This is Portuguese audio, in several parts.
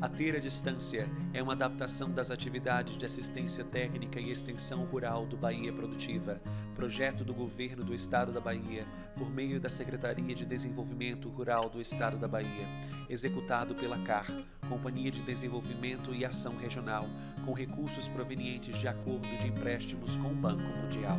A Ter a Distância é uma adaptação das atividades de assistência técnica e extensão rural do Bahia Produtiva, projeto do Governo do Estado da Bahia, por meio da Secretaria de Desenvolvimento Rural do Estado da Bahia, executado pela CAR, Companhia de Desenvolvimento e Ação Regional, com recursos provenientes de acordo de empréstimos com o Banco Mundial.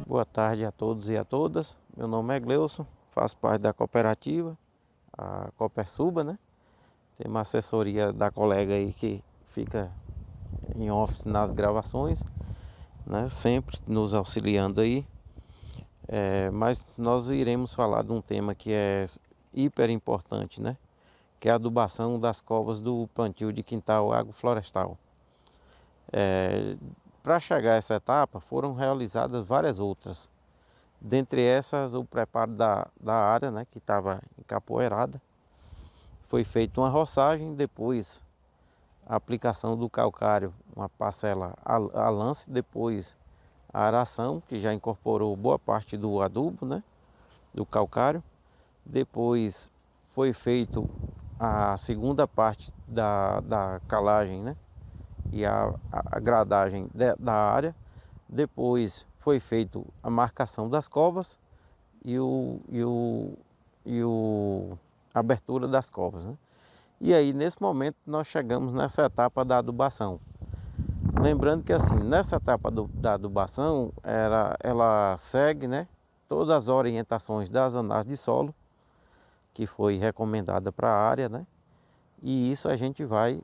Boa tarde a todos e a todas. Meu nome é Gleuson, faço parte da cooperativa, a Copersuba, né? Tem uma assessoria da colega aí que fica em office nas gravações, né? Sempre nos auxiliando aí. Mas nós iremos falar de um tema que é hiper importante, né? Que é a adubação das covas do plantio de quintal agroflorestal. Para chegar a essa etapa foram realizadas várias outras. Dentre essas, o preparo da área, né, que estava encapoeirada. Foi feita uma roçagem, depois a aplicação do calcário, uma parcela a lance, depois a aração, que já incorporou boa parte do adubo, né, do calcário. Depois foi feito a segunda parte da calagem, né, e a gradagem da área. Depois foi feito a marcação das covas e a abertura das covas, né? E aí nesse momento nós chegamos nessa etapa da adubação. Lembrando que assim, nessa etapa da adubação, ela segue, né, todas as orientações das análises de solo, que foi recomendada para a área, né? E isso a gente vai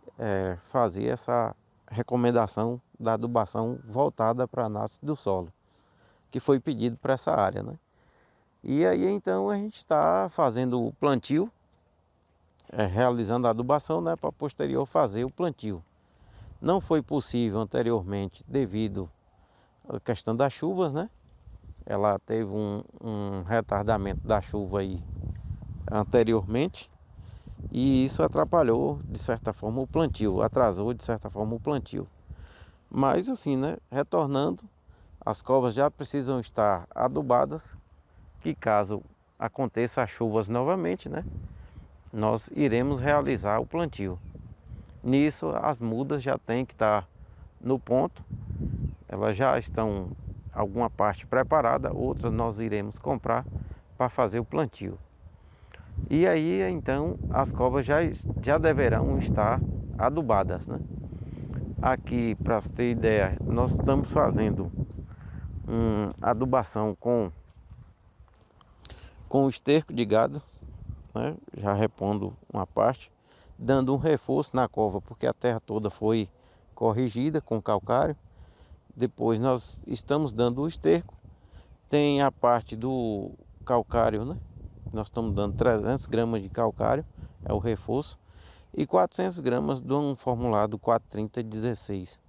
fazer essa recomendação da adubação voltada para a análise do solo, que foi pedido para essa área, né? E aí então a gente está fazendo o plantio, realizando a adubação, né, para posterior fazer o plantio. Não foi possível anteriormente devido à questão das chuvas, né? Ela teve um retardamento da chuva aí anteriormente e isso atrapalhou de certa forma o plantio, atrasou de certa forma o plantio. Mas assim, né, retornando, as covas já precisam estar adubadas, que caso aconteça as chuvas novamente, né, nós iremos realizar o plantio. Nisso as mudas já têm que estar no ponto, elas já estão alguma parte preparada, outras nós iremos comprar para fazer o plantio. E aí então as covas já deverão estar adubadas, né? Aqui, para você ter ideia, nós estamos fazendo adubação com esterco de gado, né? Já repondo uma parte, dando um reforço na cova, porque a terra toda foi corrigida com calcário. Depois nós estamos dando o esterco, tem a parte do calcário, né? Nós estamos dando 300 gramas de calcário, é o reforço, e 400 gramas de um formulado 430-16.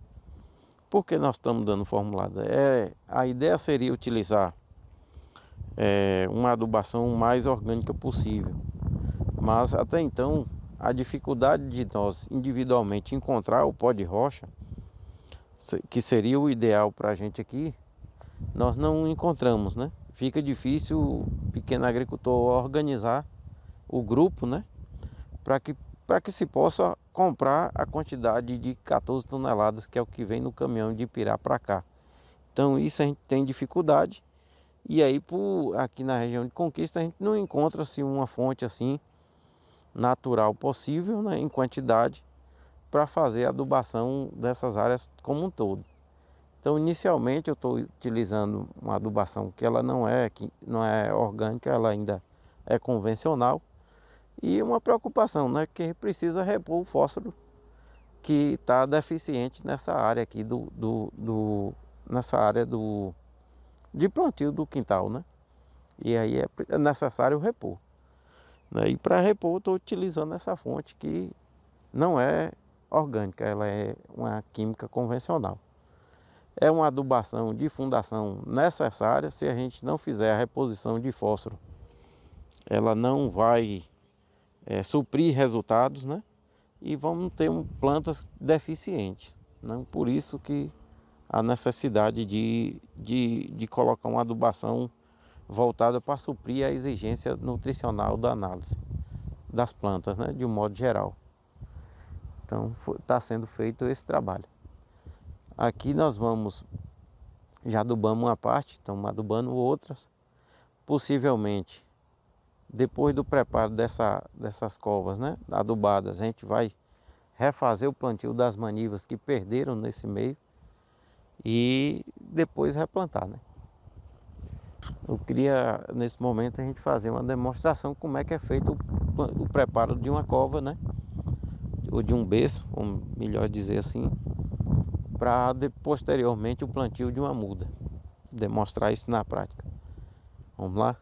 Por que nós estamos dando formulado? A ideia seria utilizar uma adubação mais orgânica possível. Mas até então, a dificuldade de nós individualmente encontrar o pó de rocha, que seria o ideal para a gente aqui, nós não encontramos, né? Fica difícil o pequeno agricultor organizar o grupo, né? Para que se possa comprar a quantidade de 14 toneladas, que é o que vem no caminhão de Ipirá para cá. Então isso a gente tem dificuldade. E aí aqui na região de Conquista a gente não encontra assim, uma fonte assim natural possível, né, em quantidade para fazer a adubação dessas áreas como um todo. Então inicialmente eu estou utilizando uma adubação que ela não é orgânica, ela ainda é convencional. E uma preocupação, né, que precisa repor o fósforo que está deficiente nessa área aqui nessa área de plantio do quintal, né? E aí é necessário repor, né? E para repor eu estou utilizando essa fonte que não é orgânica, ela é uma química convencional. É uma adubação de fundação necessária. Se a gente não fizer a reposição de fósforo, ela não vai suprir resultados, né? E vamos ter plantas deficientes. Não? Por isso que a necessidade de colocar uma adubação voltada para suprir a exigência nutricional da análise das plantas, né? De um modo geral. Então está sendo feito esse trabalho. Aqui nós já adubamos uma parte, estamos adubando outras. Possivelmente, depois do preparo dessas covas, né, adubadas, a gente vai refazer o plantio das manivas que perderam nesse meio e depois replantar, né? Eu queria, nesse momento, a gente fazer uma demonstração como é que é feito o preparo de uma cova, né? Ou de um berço, ou melhor dizer assim, para posteriormente o plantio de uma muda. Demonstrar isso na prática. Vamos lá?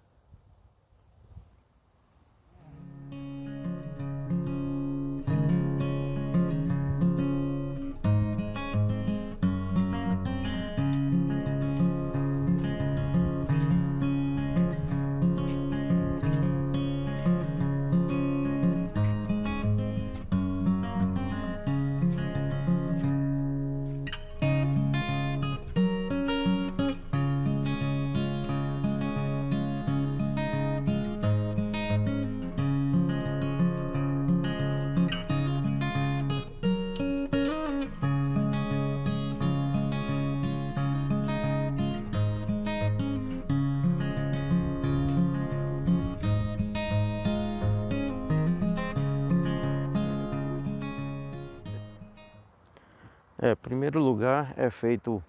Em primeiro lugar é feito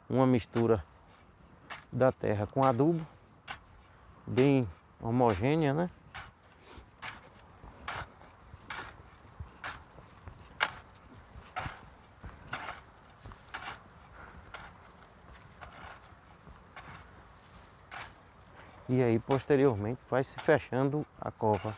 uma mistura da terra com adubo, bem homogênea, né? E aí posteriormente vai se fechando a cova.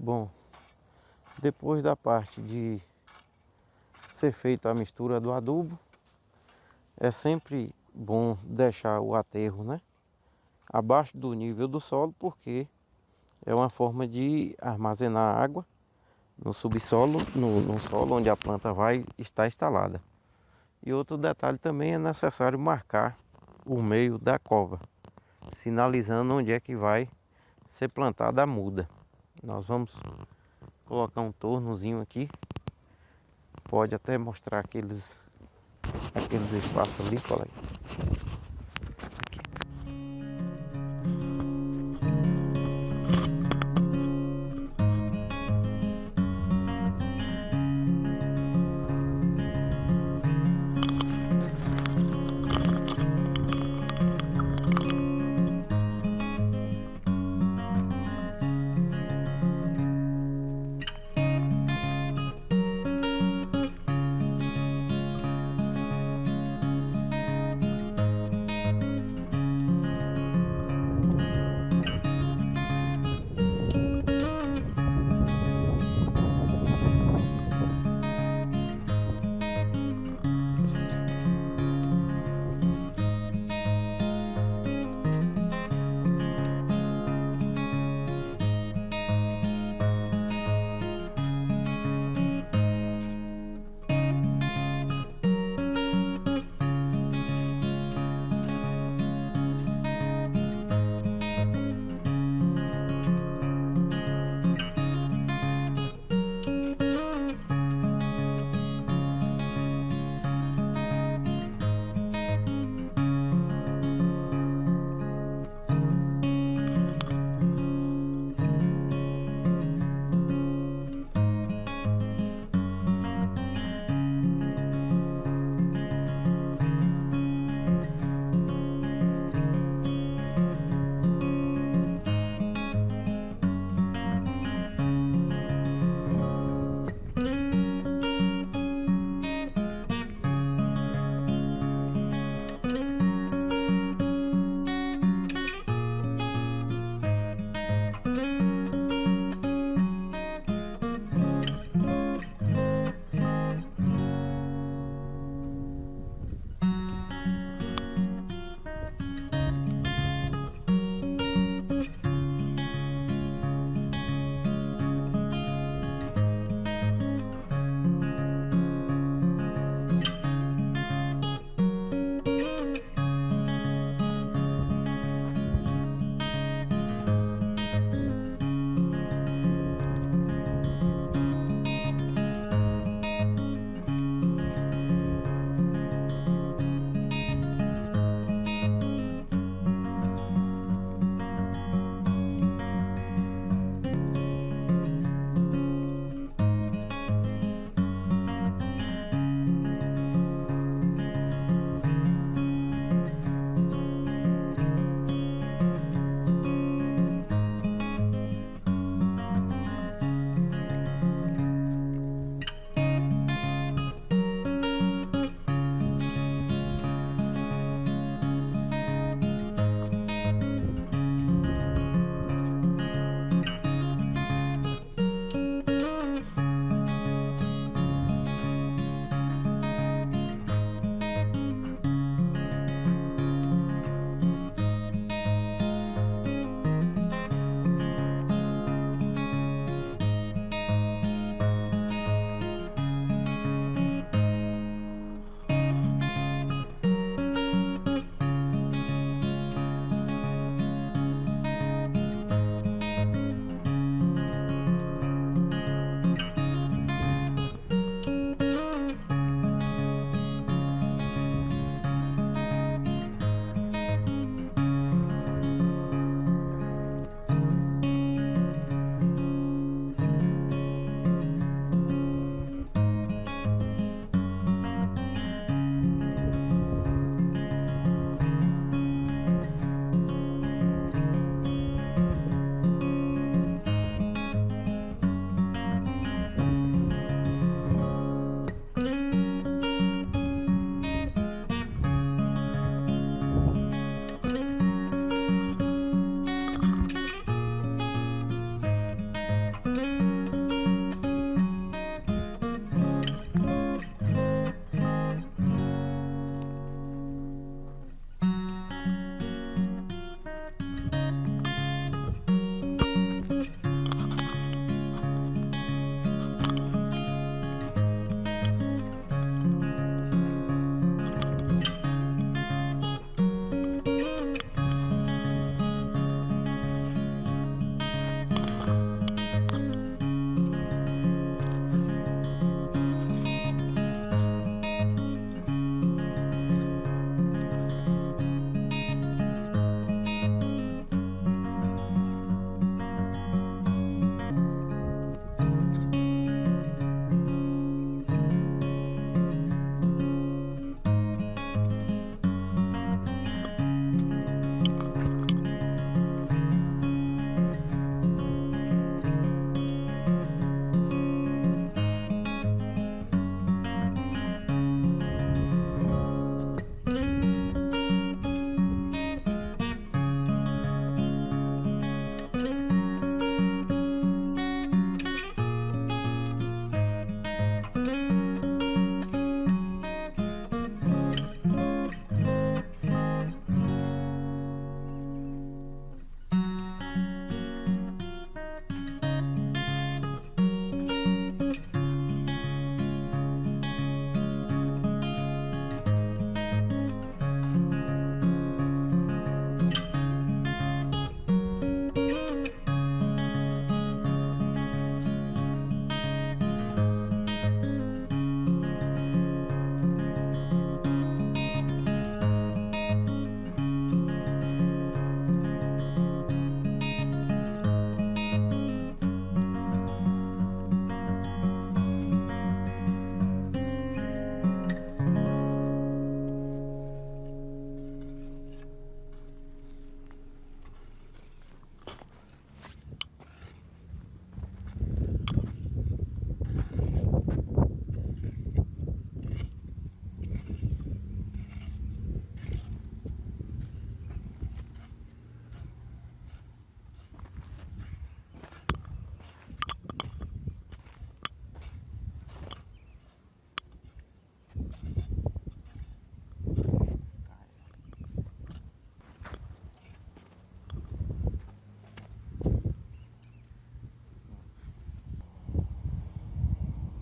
Bom, depois da parte de ser feita a mistura do adubo, é sempre bom deixar o aterro, né, abaixo do nível do solo, porque é uma forma de armazenar água no subsolo, no solo onde a planta vai estar instalada. E outro detalhe também, é necessário marcar o meio da cova, sinalizando onde é que vai ser plantada a muda. Nós vamos colocar um tornozinho aqui. Pode até mostrar aqueles espaços ali, colega.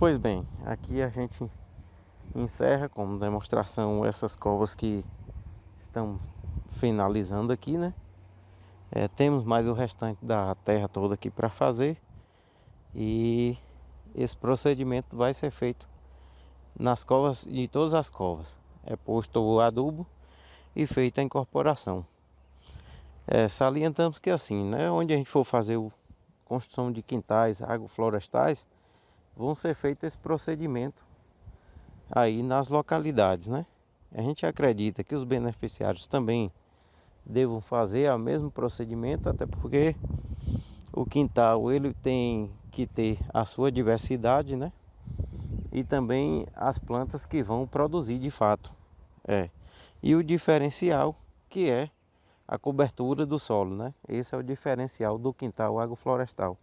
Pois bem, aqui a gente encerra como demonstração essas covas que estão finalizando aqui, né? Temos mais o restante da terra toda aqui para fazer e esse procedimento vai ser feito nas covas, de todas as covas. É posto o adubo e feita a incorporação. Salientamos que assim, né, onde a gente for fazer construção de quintais agroflorestais, vão ser feito esse procedimento aí nas localidades, né? A gente acredita que os beneficiários também devam fazer o mesmo procedimento, até porque o quintal ele tem que ter a sua diversidade, né? E também as plantas que vão produzir de fato. E o diferencial que é a cobertura do solo, né? Esse é o diferencial do quintal agroflorestal,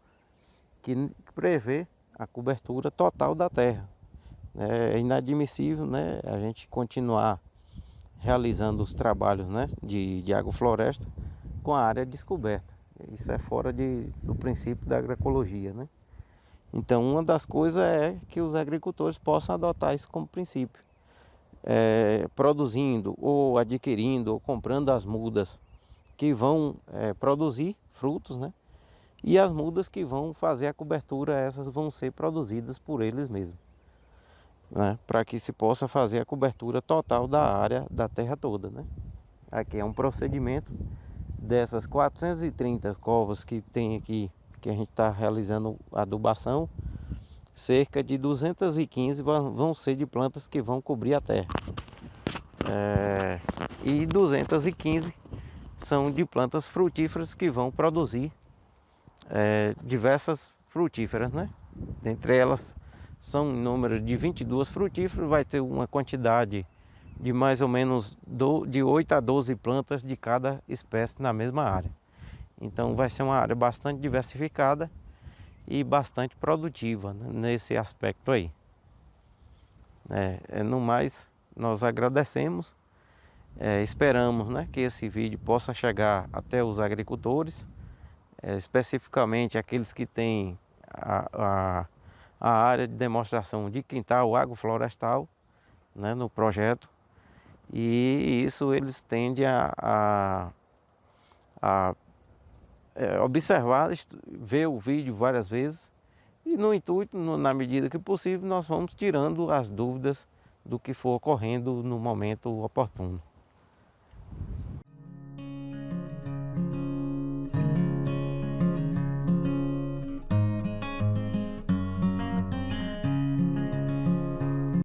que prevê a cobertura total da terra. É inadmissível, né, a gente continuar realizando os trabalhos, né, de agrofloresta com a área descoberta. Isso é fora do princípio da agroecologia, né? Então, uma das coisas é que os agricultores possam adotar isso como princípio. Produzindo ou adquirindo ou comprando as mudas que vão produzir frutos, né? E as mudas que vão fazer a cobertura, essas vão ser produzidas por eles mesmos, né? Para que se possa fazer a cobertura total da área da terra toda, né? Aqui é um procedimento dessas 430 covas que tem aqui, que a gente está realizando adubação, cerca de 215 vão ser de plantas que vão cobrir a terra. E 215 são de plantas frutíferas que vão produzir diversas frutíferas, né? Dentre elas são em número de 22 frutíferas, vai ter uma quantidade de mais ou menos de 8 a 12 plantas de cada espécie na mesma área. Então vai ser uma área bastante diversificada e bastante produtiva, né, nesse aspecto aí. No mais, nós agradecemos, esperamos, né, que esse vídeo possa chegar até os agricultores, especificamente aqueles que têm a área de demonstração de quintal agroflorestal, né, no projeto, e isso eles tendem a observar, ver o vídeo várias vezes e no intuito, na medida que possível, nós vamos tirando as dúvidas do que for ocorrendo no momento oportuno.